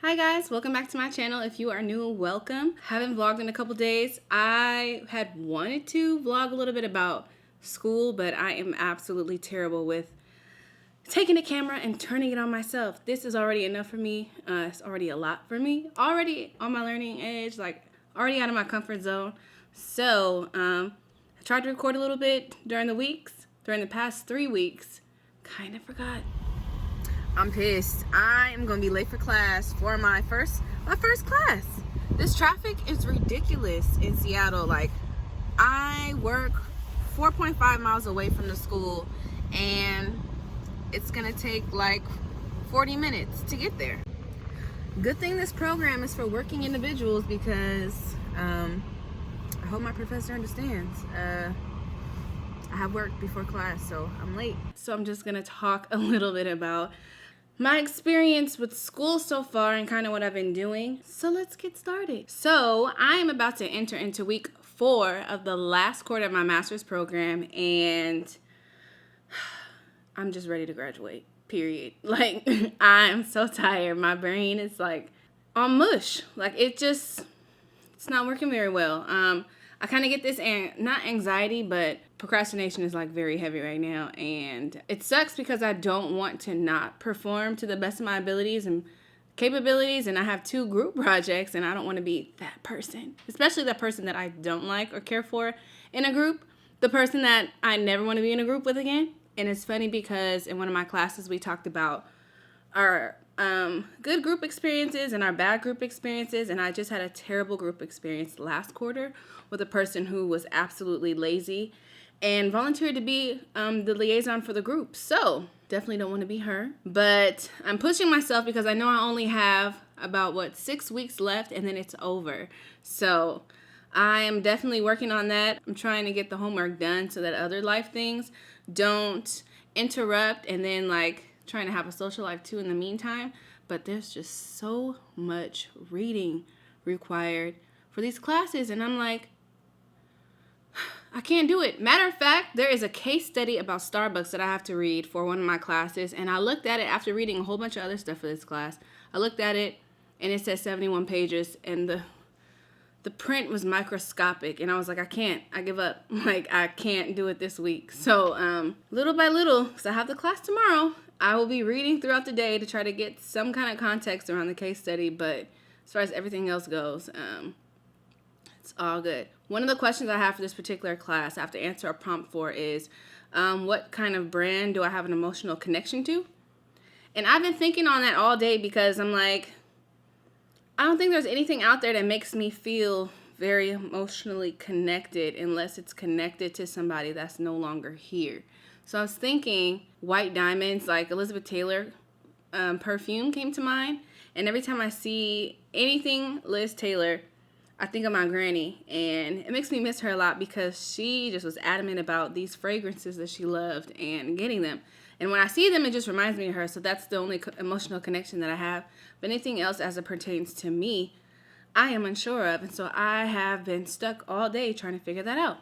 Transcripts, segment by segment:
Hi guys, welcome back to my channel. If you are new, welcome. Haven't vlogged in a couple days. I had wanted to vlog a little bit about school, but I am absolutely terrible with taking a camera and turning it on myself. This is already enough for me. It's already a lot for me. Already on my learning edge, like already out of my comfort zone. So I tried to record a little bit during the past 3 weeks. Kind of forgot. I'm pissed. I am gonna be late for class for my first class. This traffic is ridiculous in Seattle. Like, I work 4.5 miles away from the school and it's gonna take like 40 minutes to get there. Good thing this program is for working individuals because I hope my professor understands. I have work before class, so I'm late. So I'm just gonna talk a little bit about my experience with school so far and kind of what I've been doing. So let's get started. So I am about to enter into week 4 of the last quarter of my master's program, and I'm just ready to graduate, period. Like, I'm so tired. My brain is like on mush. Like, it's not working very well. I kind of get this, not anxiety, but procrastination is like very heavy right now. And it sucks because I don't want to not perform to the best of my abilities and capabilities. And I have 2 group projects and I don't want to be that person, especially that person that I don't like or care for in a group, the person that I never want to be in a group with again. And it's funny because in one of my classes, we talked about our good group experiences and our bad group experiences, and I just had a terrible group experience last quarter with a person who was absolutely lazy and volunteered to be the liaison for the group. So definitely don't want to be her, but I'm pushing myself because I know I only have about 6 weeks left and then it's over. So I am definitely working on that. I'm trying to get the homework done so that other life things don't interrupt, and then like trying to have a social life too in the meantime. But there's just so much reading required for these classes, and I'm like, I can't do it. Matter of fact, there is a case study about Starbucks that I have to read for one of my classes, and I looked at it after reading a whole bunch of other stuff for this class. I looked at it and it says 71 pages, and the print was microscopic, and I was like, I give up. Like, I can't do it this week. So little by little, because I have the class tomorrow, I will be reading throughout the day to try to get some kind of context around the case study. But as far as everything else goes, it's all good. One of the questions I have for this particular class I have to answer a prompt for is, what kind of brand do I have an emotional connection to? And I've been thinking on that all day because I'm like, I don't think there's anything out there that makes me feel very emotionally connected unless it's connected to somebody that's no longer here. So I was thinking White Diamonds, like Elizabeth Taylor perfume came to mind. And every time I see anything Liz Taylor, I think of my granny. And it makes me miss her a lot because she just was adamant about these fragrances that she loved and getting them. And when I see them, it just reminds me of her. So that's the only emotional connection that I have. But anything else as it pertains to me, I am unsure of. And so I have been stuck all day trying to figure that out.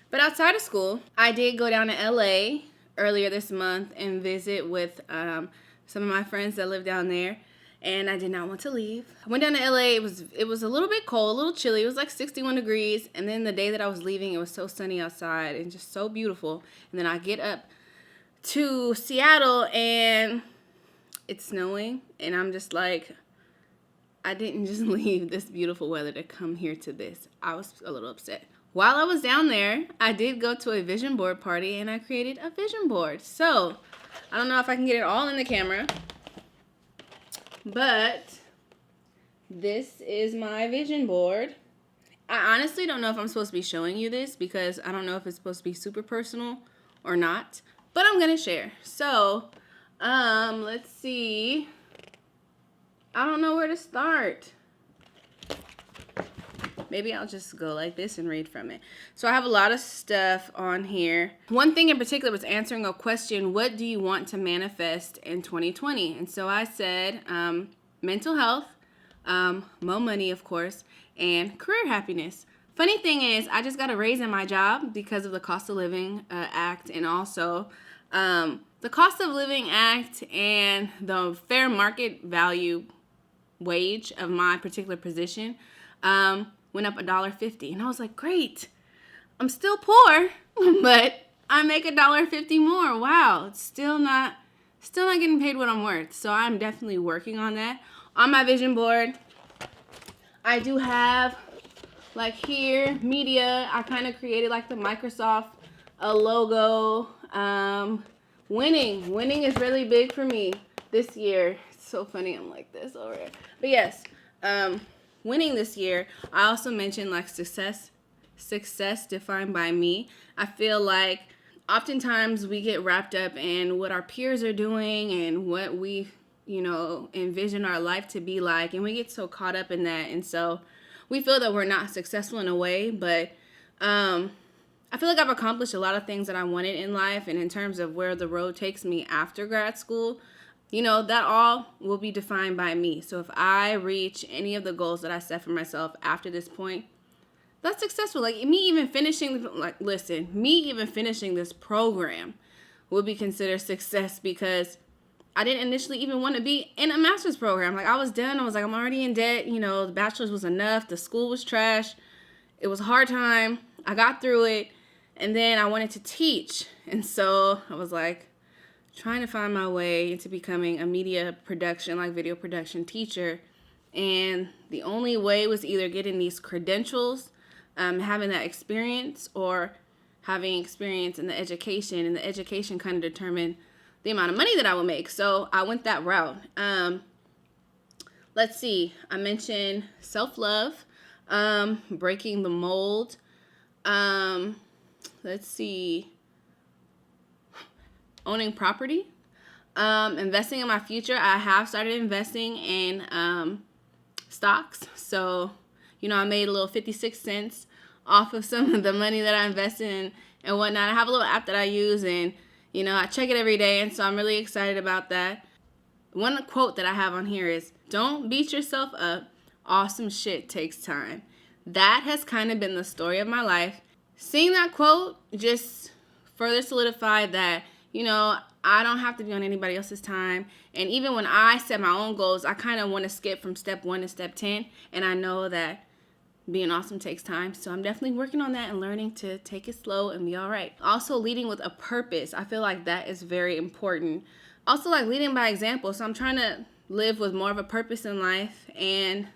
But outside of school, I did go down to LA earlier this month and visit with some of my friends that live down there. And I did not want to leave. I went down to LA. It was a little bit cold, a little chilly. It was like 61 degrees. And then the day that I was leaving, it was so sunny outside and just so beautiful. And then I get up to Seattle and it's snowing. And I'm just like, I didn't just leave this beautiful weather to come here to this. I was a little upset. While I was down there, I did go to a vision board party and I created a vision board. So I don't know if I can get it all in the camera, but this is my vision board. I honestly don't know if I'm supposed to be showing you this because I don't know if it's supposed to be super personal or not, but I'm going to share. So, let's see. I don't know where to start. Maybe I'll just go like this and read from it. So I have a lot of stuff on here. One thing in particular was answering a question, what do you want to manifest in 2020? And so I said mental health, more money, of course, and career happiness. Funny thing is, I just got a raise in my job because of the Cost of Living Act, and also the Cost of Living Act and the fair market value wage of my particular position went up $1.50. And I was like, great. I'm still poor, but I make $1.50 more. Wow. It's still not getting paid what I'm worth. So I'm definitely working on that. On my vision board, I do have, like here, media. I kind of created like the Microsoft logo. Winning is really big for me this year. It's so funny I'm like this over here. But yes, winning this year. I also mentioned like success defined by me. I feel like oftentimes we get wrapped up in what our peers are doing and what we, envision our life to be like, and we get so caught up in that, and so we feel that we're not successful in a way. But I feel like I've accomplished a lot of things that I wanted in life, and in terms of where the road takes me after grad school, that all will be defined by me. So if I reach any of the goals that I set for myself after this point, that's successful. Like me even finishing this program would be considered success, because I didn't initially even want to be in a master's program. Like I was done. I was like, I'm already in debt. The bachelor's was enough. The school was trash. It was a hard time. I got through it. And then I wanted to teach. And so I was like trying to find my way into becoming a media production, like video production teacher. And the only way was either getting these credentials, having that experience, or having experience in the education. And the education kind of determined the amount of money that I would make. So I went that route. Let's see. I mentioned self-love, breaking the mold. Let's see. Owning property. Investing in my future. I have started investing in stocks. So, I made a little 56 cents off of some of the money that I invested in and whatnot. I have a little app that I use, and I check it every day, and so I'm really excited about that. One quote that I have on here is, don't beat yourself up. Awesome shit takes time. That has kind of been the story of my life. Seeing that quote just further solidified that, I don't have to be on anybody else's time. And even when I set my own goals, I kind of want to skip from step 1 to step 10. And I know that being awesome takes time. So I'm definitely working on that and learning to take it slow and be all right. Also, leading with a purpose. I feel like that is very important. Also, like leading by example. So I'm trying to live with more of a purpose in life and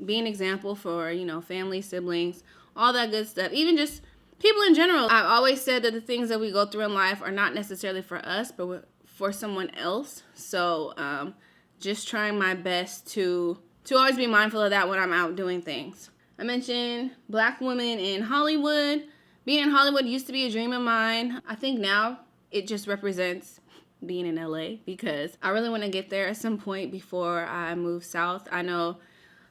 be an example for, family, siblings, all that good stuff. Even just people in general. I've always said that the things that we go through in life are not necessarily for us, but for someone else. So just trying my best to always be mindful of that when I'm out doing things. I mentioned Black women in Hollywood. Being in Hollywood used to be a dream of mine. I think now it just represents being in LA, because I really want to get there at some point before I move south. I know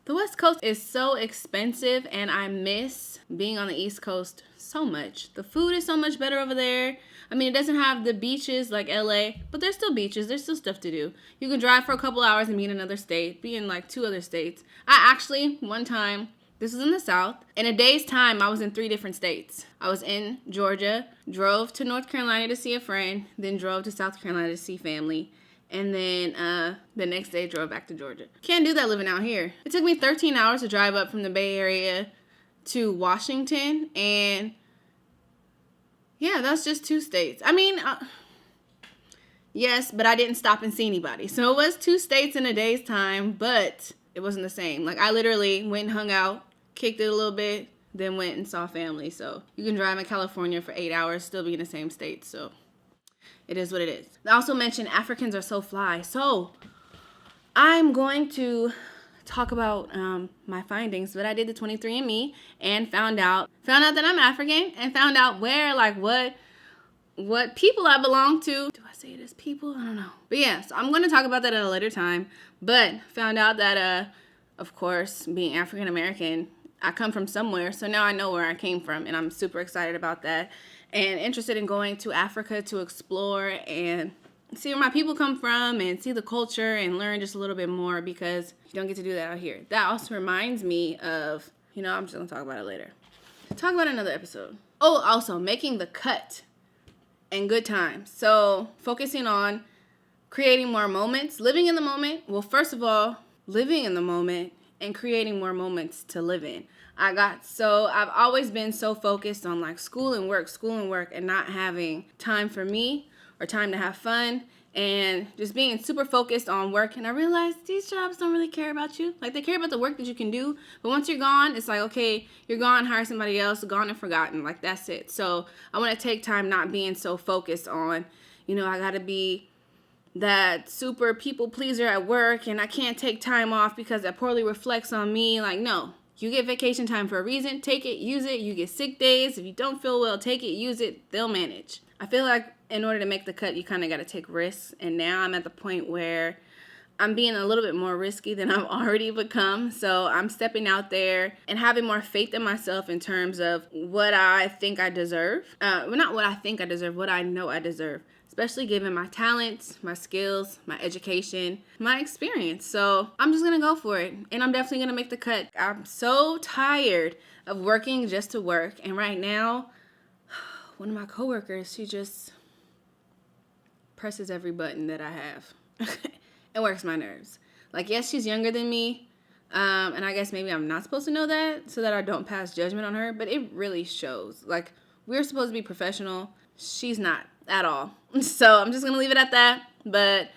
the West Coast is so expensive, and I miss being on the East Coast so much. The food is so much better over there. I mean, it doesn't have the beaches like LA, but there's still beaches. There's still stuff to do. You can drive for a couple hours and be in another state, be in like 2 other states. I actually, one time, this was in the South. In a day's time, I was in 3 different states. I was in Georgia, drove to North Carolina to see a friend, then drove to South Carolina to see family, and then the next day drove back to Georgia. Can't do that living out here. It took me 13 hours to drive up from the Bay Area to Washington, and yeah, that's just 2 states. I mean, yes, but I didn't stop and see anybody. So it was 2 states in a day's time, but it wasn't the same. Like, I literally went and hung out, kicked it a little bit, then went and saw family. So you can drive in California for 8 hours, still be in the same state. So it is what it is. I also mentioned Africans are so fly. So I'm going to talk about my findings, but I did the 23andMe and found out that I'm African, and found out where, like, what people I belong to. Do I say it as people? I don't know. But yeah, so I'm going to talk about that at a later time. But found out that, of course, being African American, I come from somewhere. So now I know where I came from, and I'm super excited about that, and interested in going to Africa to explore and see where my people come from and see the culture and learn just a little bit more, because you don't get to do that out here. That also reminds me of, I'm just going to talk about it later. Talk about another episode. Oh, also making the cut and good times. So focusing on creating more moments, living in the moment. Well, first of all, living in the moment and creating more moments to live in. I've always been so focused on like school and work, and not having time for me or time to have fun, and just being super focused on work. And I realized these jobs don't really care about you. Like, they care about the work that you can do, but once you're gone, it's like, okay, you're gone, hire somebody else, gone and forgotten. Like, that's it. So I want to take time not being so focused on, I got to be that super people pleaser at work and I can't take time off because that poorly reflects on me. Like, no. You get vacation time for a reason. Take it, use it. You get sick days. If you don't feel well, take it, use it. They'll manage. I feel like in order to make the cut, you kind of got to take risks. And now I'm at the point where I'm being a little bit more risky than I've already become. So I'm stepping out there and having more faith in myself in terms of what I think I deserve. Not what I think I deserve, what I know I deserve. Especially given my talents, my skills, my education, my experience. So I'm just gonna go for it. And I'm definitely gonna make the cut. I'm so tired of working just to work. And right now, one of my coworkers, she just presses every button that I have. It works my nerves. Like, yes, she's younger than me. And I guess maybe I'm not supposed to know that so that I don't pass judgment on her. But it really shows. Like, we're supposed to be professional. She's not at all. So I'm just going to leave it at that. But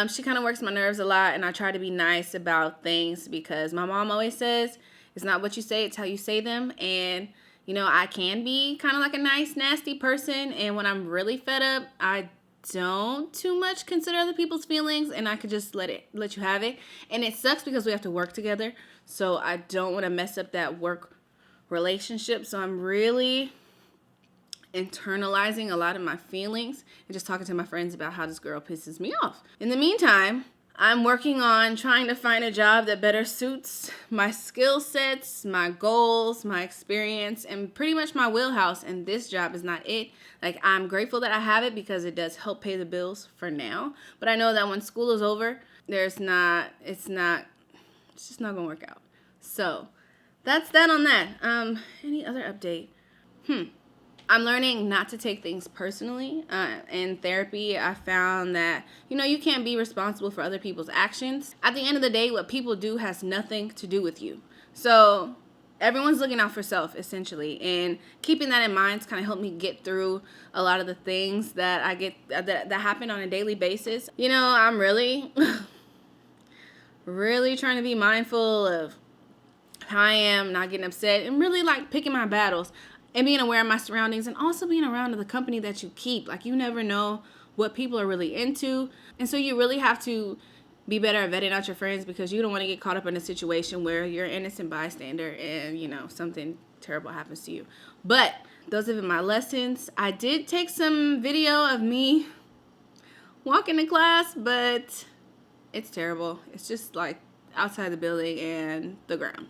she kind of works my nerves a lot. And I try to be nice about things because my mom always says, it's not what you say, it's how you say them. And, I can be kind of like a nice, nasty person. And when I'm really fed up, I don't too much consider other people's feelings. And I could just let you have it. And it sucks because we have to work together. So I don't want to mess up that work relationship. So I'm really internalizing a lot of my feelings and just talking to my friends about how this girl pisses me off. In the meantime, I'm working on trying to find a job that better suits my skill sets, my goals, my experience, and pretty much my wheelhouse. And this job is not it. Like, I'm grateful that I have it because it does help pay the bills for now. But I know that when school is over, it's just not gonna work out. So that's that on that. Any other update? I'm learning not to take things personally. In therapy, I found that, you can't be responsible for other people's actions. At the end of the day, what people do has nothing to do with you. So everyone's looking out for self, essentially. And keeping that in mind has kind of helped me get through a lot of the things that I get that happen on a daily basis. I'm really, really trying to be mindful of how I am, not getting upset, and really like picking my battles. And being aware of my surroundings and also being around the company that you keep. Like, you never know what people are really into. And so you really have to be better at vetting out your friends because you don't want to get caught up in a situation where you're an innocent bystander and, something terrible happens to you. But those have been my lessons. I did take some video of me walking to class, but it's terrible. It's just like outside the building and the ground.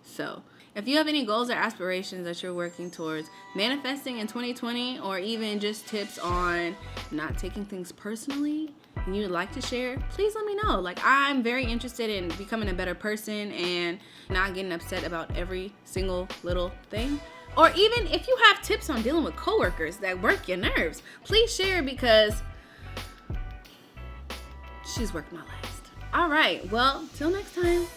So if you have any goals or aspirations that you're working towards manifesting in 2020, or even just tips on not taking things personally and you would like to share, please let me know. Like, I'm very interested in becoming a better person and not getting upset about every single little thing. Or even if you have tips on dealing with coworkers that work your nerves, please share because she's worked my last. All right, well, till next time.